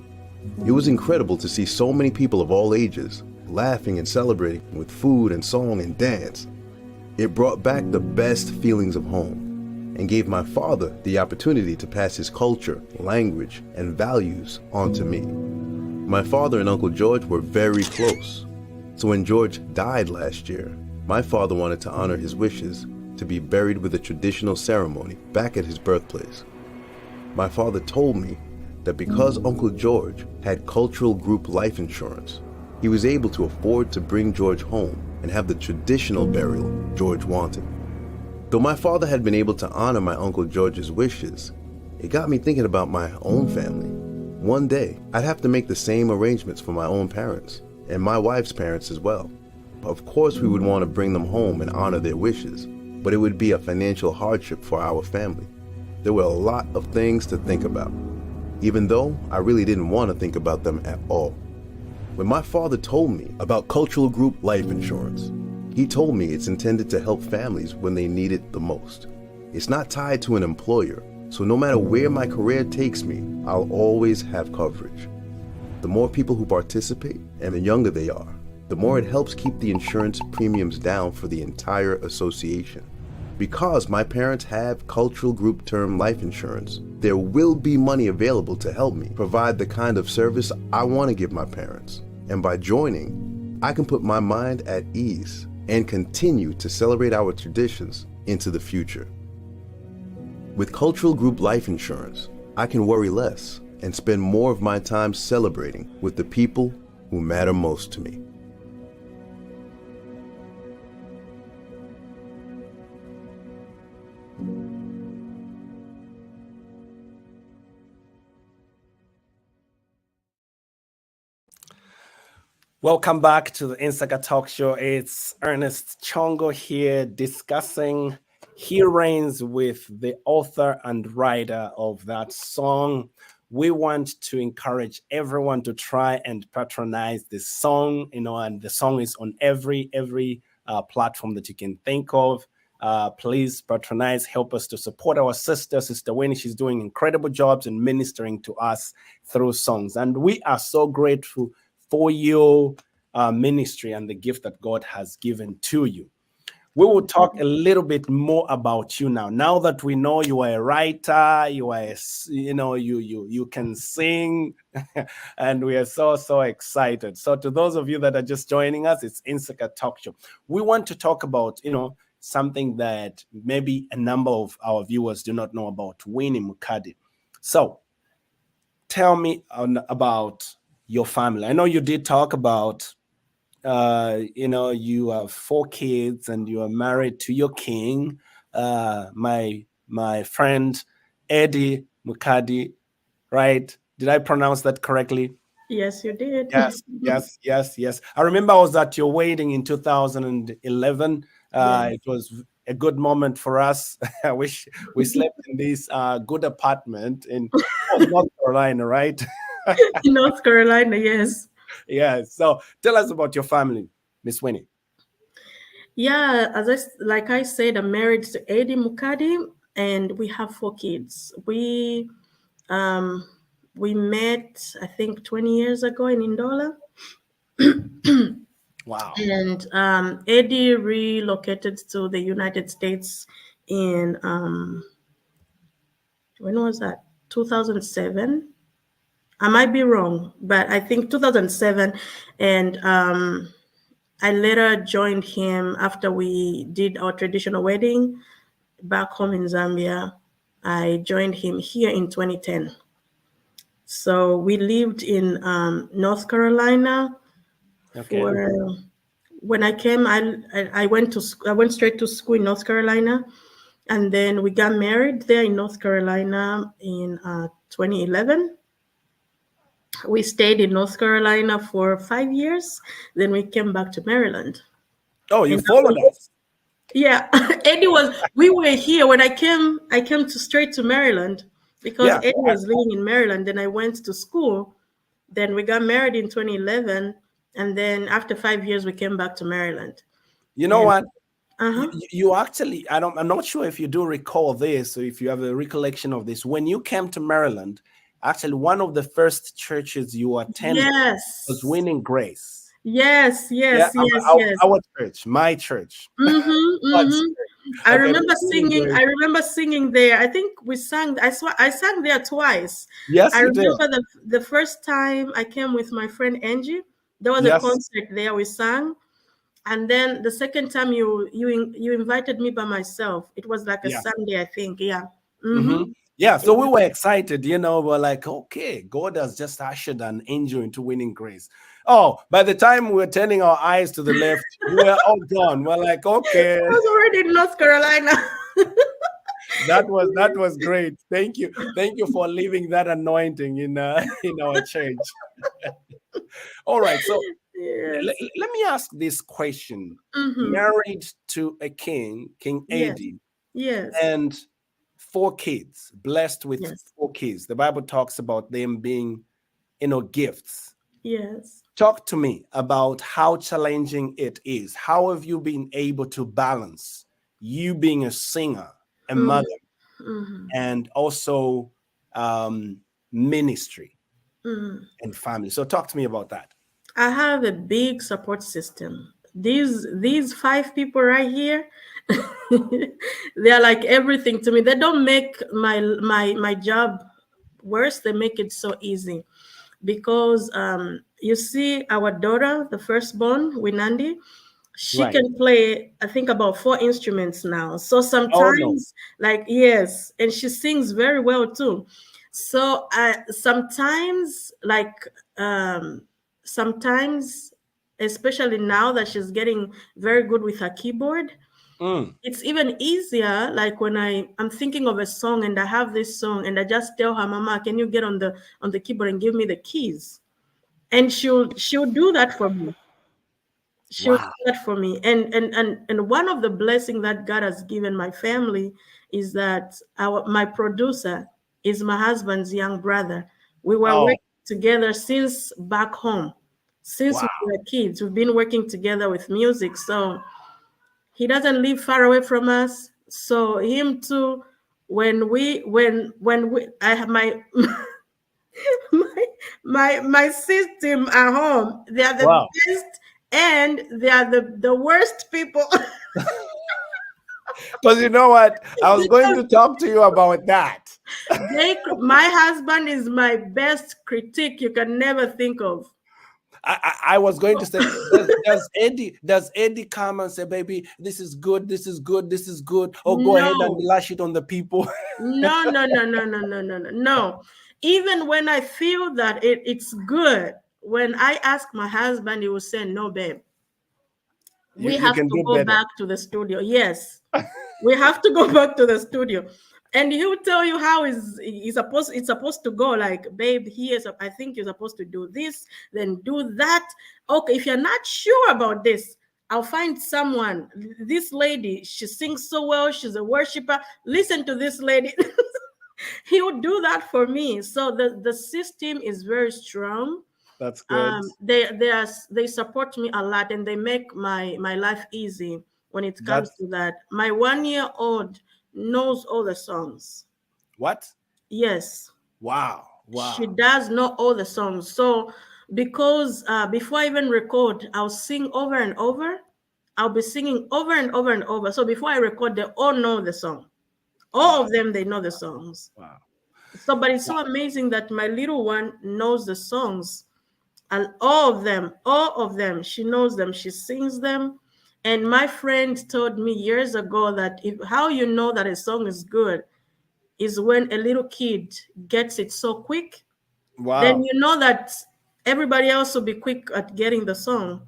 It was incredible to see so many people of all ages laughing and celebrating with food and song and dance. It brought back the best feelings of home and gave my father the opportunity to pass his culture, language, and values on to me. My father and Uncle George were very close, so when George died last year, my father wanted to honor his wishes to be buried with a traditional ceremony back at his birthplace. My father told me that because Uncle George had cultural group life insurance, he was able to afford to bring George home and have the traditional burial George wanted. Though my father had been able to honor my Uncle George's wishes, it got me thinking about my own family. One day, I'd have to make the same arrangements for my own parents and my wife's parents as well. Of course, we would want to bring them home and honor their wishes, but it would be a financial hardship for our family. There were a lot of things to think about, even though I really didn't want to think about them at all. When my father told me about cultural group life insurance, he told me it's intended to help families when they need it the most. It's not tied to an employer, so no matter where my career takes me, I'll always have coverage. The more people who participate and the younger they are, the more it helps keep the insurance premiums down for the entire association. Because my parents have cultural group term life insurance, there will be money available to help me provide the kind of service I want to give my parents. And by joining, I can put my mind at ease and continue to celebrate our traditions into the future. With cultural group life insurance, I can worry less and spend more of my time celebrating with the people who matter most to me. Welcome back to the Insaka Talk Show. It's Ernest Chongo here discussing He Reigns with the author and writer of that song. We want to encourage everyone to try and patronize this song, and the song is on every platform that you can think of. Please patronize, help us to support our Sister Winnie. She's doing incredible jobs in ministering to us through songs. And we are so grateful for your ministry and the gift that God has given to you. We will talk a little bit more about you now. Now that we know you are a writer, you are, you can sing, and we are so excited. So to those of you that are just joining us, it's Insaka Talk Show. We want to talk about, something that maybe a number of our viewers do not know about Winnie Mukadi. So tell me about your family. I know you did talk about you have 4 kids and you are married to your king, my friend Eddie Mukadi, right? Did I pronounce that correctly? Yes, you did. Yes. I remember I was at your wedding in 2011. Yes. It was a good moment for us. I wish we slept in this good apartment in North Carolina, right? In North Carolina, yes. Yeah. So tell us about your family, Miss Winnie. Yeah, like I said, I'm married to Eddie Mukadi, and we have 4 kids. We met, I think, 20 years ago in Ndola. Wow. And Eddie relocated to the United States in when was that? 2007. I might be wrong, but I think 2007. And I later joined him after we did our traditional wedding back home in Zambia. I joined him here in 2010. So we lived in North Carolina. Okay. When I came, I went straight to school in North Carolina, and then we got married there in North Carolina in 2011. We stayed in North Carolina for 5 years. Then we came back to Maryland. Oh, you And followed us. Yeah, Eddie we were here when I came straight to Maryland because Yeah. Eddie was living in Maryland. Then I went to school. Then we got married in 2011. And then after 5 years, we came back to Maryland. You know what? Uh-huh. You actually, I'm not sure if you do recall this or if you have a recollection of this. When you came to Maryland, actually one of the first churches you attended was Winning Grace. Yes. Our church, my church. I remember singing there. I think we sang. I sang there twice. Yes, I you did. remember the first time I came with my friend Angie. There was a concert there. We sang, and then the second time you invited me by myself. It was like a Sunday, I think. Yeah. Yeah, so we were excited, we're like, okay, God has just ushered an angel into Winning Grace. Oh, by the time we were turning our eyes to the left, we were all gone. We're like, okay. I was already in North Carolina. That was great. Thank you for leaving that anointing in our church. All right, so let me ask this question. Married to a king, King Eddie, and 4 kids, blessed with 4 kids. The Bible talks about them being, gifts. Yes. Talk to me about how challenging it is. How have you been able to balance you being a singer, a mother, and also ministry and family? So talk to me about that. I have a big support system. These 5 people right here, they are like everything to me. They don't make my job worse. They make it so easy. Because you see our daughter, the firstborn, Winnie, she can play, I think, about 4 instruments now. So sometimes, and she sings very well too. So sometimes, especially now that she's getting very good with her keyboard, it's even easier. Like when I'm thinking of a song and I have this song and I just tell her, Mama, can you get on the keyboard and give me the keys? And she'll do that for me. She'll do that for me. And one of the blessings that God has given my family is that my producer is my husband's young brother. We were working together since back home. Since we were kids, we've been working together with music. So he doesn't live far away from us. So him too, when I have my my system at home, they are the best and they are the worst people. Because you know what? I was going to talk to you about that. My husband is my best critique you can never think of. I was going to say, does Eddie come and say, baby, this is good, this is good, this is good, or go ahead and lash it on the people? No. Even when I feel that it's good, when I ask my husband, he will say, no, babe, we You have can to do go better. back to the studio. Yes, we have to go back to the studio, and he will tell you how it's supposed to go. Like, babe, I think you're supposed to do this, then do that. Okay, if you're not sure about this, I'll find someone. This lady, she sings so well. She's a worshiper. Listen to this lady. He would do that for me. So the system is very strong. That's good. They support me a lot, and they make my life easy when it comes That's to that. My 1-year-old knows all the songs. what? Yes, Wow. she Wow. does know all the songs. So because before I even record, I'll sing over and over. I'll be singing over and over and over. So before I record, they all know the song. All Wow. of them, they know the songs. Wow. So, but it's so amazing that my little one knows the songs. And all of them, she knows them, she sings them. And my friend told me years ago that how you know that a song is good is when a little kid gets it so quick, then Wow. you know that everybody else will be quick at getting the song.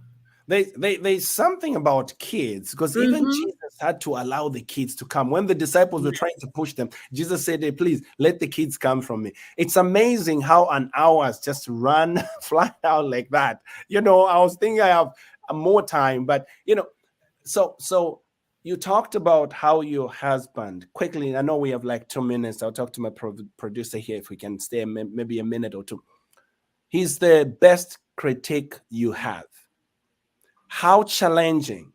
There's something about kids, because even Mm-hmm. Jesus had to allow the kids to come. When the disciples were trying to push them, Jesus said, "Hey, please let the kids come from me." It's amazing how an hour has just run flat out like that. I was thinking I have more time, but so you talked about how your husband, quickly, I know we have like 2 minutes. I'll talk to my producer here if we can stay maybe a minute or two. He's the best critic you have. How challenging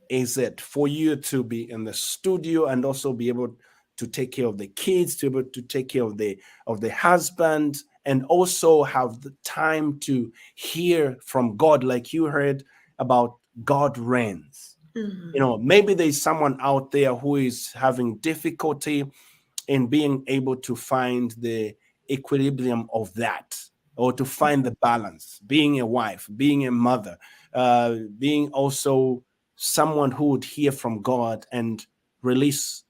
is it for you to be in the studio and also be able to take care of the kids, to be able to take care of the husband, and also have the time to hear from God, like you heard about God reigns? Maybe there's someone out there who is having difficulty in being able to find the equilibrium of that, or to find the balance, being a wife, being a mother, being also someone who would hear from God and release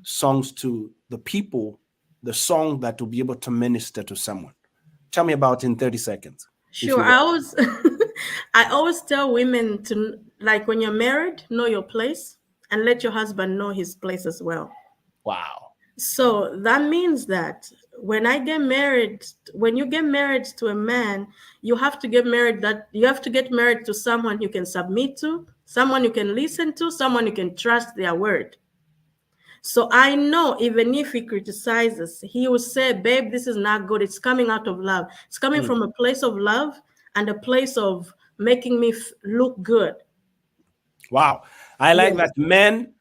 songs to the people, the song that will be able to minister to someone. Tell me about in 30 seconds, if Sure. you will. I always tell women to, like, when you're married, know your place and let your husband know his place as well. Wow. So that means that when you get married to a man, you have to get married to someone you can submit to, someone you can listen to, someone you can trust their word. So I know even if he criticizes, he will say, babe, this is not good. It's coming out of love. It's coming from a place of love and a place of making me look good. Wow. I like Yes. that. Men,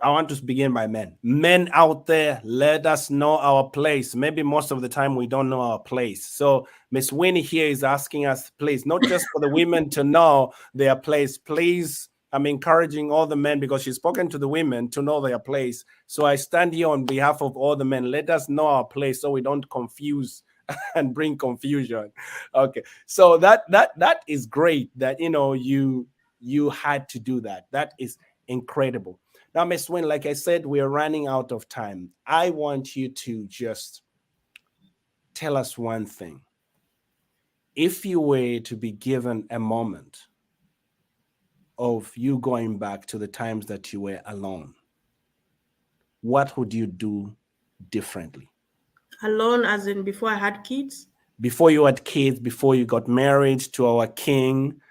I want to begin by men. Men out there, let us know our place. Maybe most of the time we don't know our place. So Miss Winnie here is asking us, please, not just for the women to know their place, please. I'm encouraging all the men, because she's spoken to the women, to know their place. So I stand here on behalf of all the men. Let us know our place so we don't confuse and bring confusion. Okay. So that is great that you had to do that. That is incredible. Now, Miss Wynn, like I said, we are running out of time. I want you to just tell us one thing. If you were to be given a moment of you going back to the times that you were alone, what would you do differently? Alone, as in before I had kids? Before you had kids, before you got married to our king,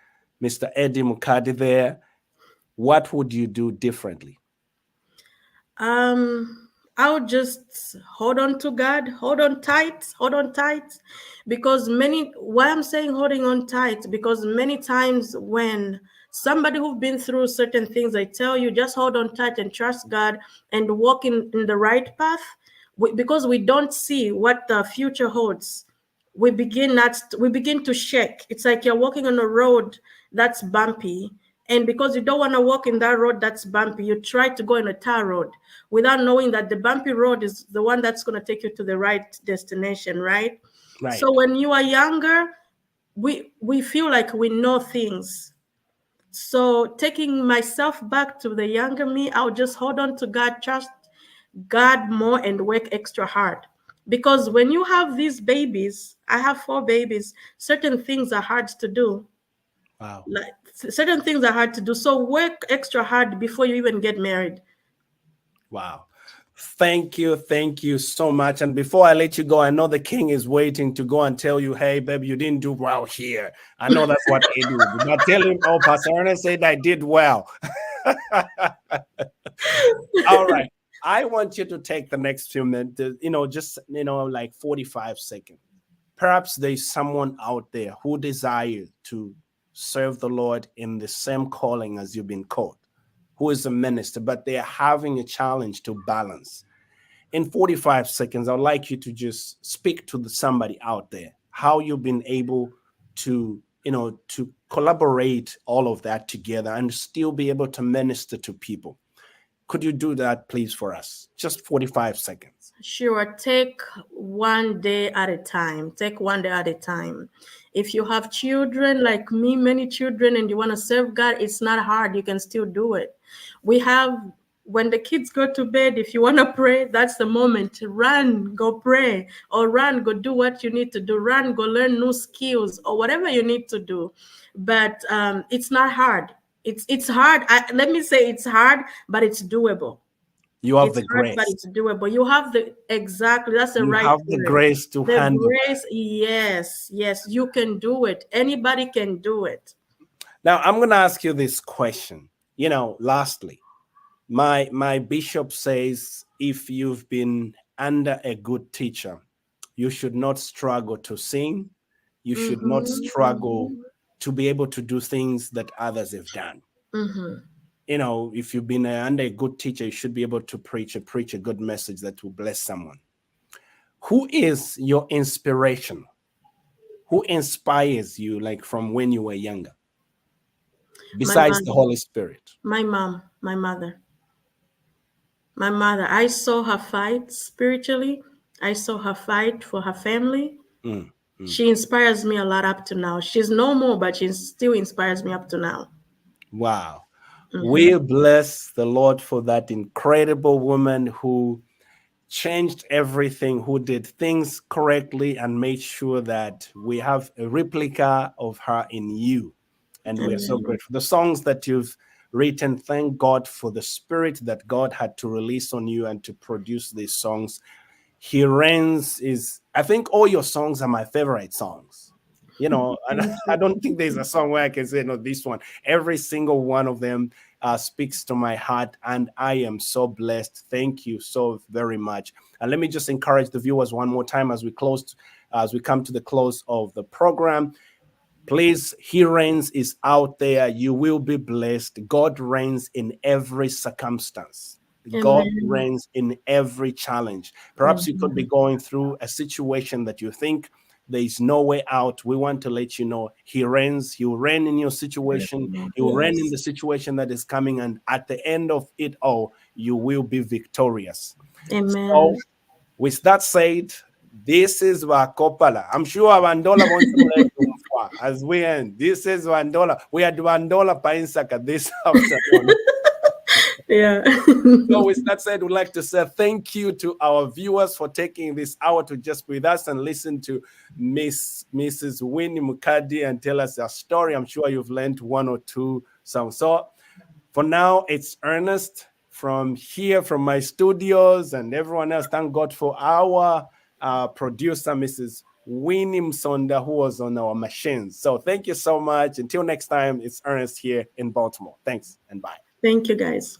Mr. Eddie Mukadi there, what would you do differently? I would just hold on to God, hold on tight, because why I'm saying holding on tight, because many times when somebody who've been through certain things, I tell you, just hold on tight and trust God and walk in the right path, because we don't see what the future holds. We begin to shake. It's like you're walking on a road that's bumpy, and because you don't want to walk in that road that's bumpy, you try to go in a tar road without knowing that the bumpy road is the one that's going to take you to the right destination, right? Right. So when you are younger, we feel like we know things. So taking myself back to the younger me, I'll just hold on to God, trust God more, and work extra hard. Because when you have these babies, I have 4 babies, certain things are hard to do. Wow. Like certain things are hard to do. So work extra hard before you even get married. Wow. Thank you so much. And before I let you go, I know the king is waiting to go and tell you, hey, babe, you didn't do well here. I know that's what they do. But tell him, oh, Pastor Ernest said I did well. All right. I want you to take the next few minutes, just, like 45 seconds. Perhaps there's someone out there who desires to serve the Lord in the same calling as you've been called, who is a minister, but they're having a challenge to balance. In 45 seconds, I'd like you to just speak to somebody out there, how you've been able to, to collaborate all of that together and still be able to minister to people. Could you do that, please, for us? Just 45 seconds. Sure. Take one day at a time. Take one day at a time. If you have children like me, many children, and you want to serve God, it's not hard. You can still do it. When the kids go to bed, if you want to pray, that's the moment. Run, go pray, or run, go do what you need to do. Run, go learn new skills, or whatever you need to do. But it's not hard. It's hard. Let me say it's hard, but it's doable. You have it's the hard, grace. but it's doable. You have that's the right You have word. the grace to handle grace, yes, you can do it. Anybody can do it. Now, I'm going to ask you this question. Lastly, my bishop says, if you've been under a good teacher, you should not struggle to sing. You should not struggle to be able to do things that others have done. If you've been under a good teacher, you should be able to preach a good message that will bless someone. Who is your inspiration? Who inspires you, like from when you were younger? Besides the Holy Spirit. My mom, my mother. I saw her fight spiritually. I saw her fight for her family. She inspires me a lot up to now. She's no more, but she still inspires me up to now. Wow. We bless the Lord for that incredible woman who changed everything, who did things correctly and made sure that we have a replica of her in you. And we are so grateful. The songs that you've written, thank God for the spirit that God had to release on you and to produce these songs. He Reigns I think all your songs are my favorite songs. I don't think there's a song where I can say, no, this one. Every single one of them speaks to my heart, and I am so blessed. Thank you so very much. And let me just encourage the viewers one more time as we come to the close of the program. Please, He Reigns is out there. You will be blessed. God reigns in every circumstance. God reigns in every challenge. Perhaps you could be going through a situation that you think there is no way out. We want to let you know He reigns. He will reign in your situation. He will reign in the situation that is coming. And at the end of it all, you will be victorious. Amen. So, with that said, this is Wakopala. I'm sure $1 wants to as we end. This is $1. We are $1 per Insaka this afternoon. Yeah. So with that said, we'd like to say thank you to our viewers for taking this hour to just be with us and listen to Mrs. Winnie Mukadi and tell us her story. I'm sure you've learned one or two songs. So for now, it's Ernest from here, from my studios, and everyone else. Thank God for our producer, Mrs. Winnie Msonda, who was on our machines. So thank you so much. Until next time, it's Ernest here in Baltimore. Thanks and bye. Thank you, guys.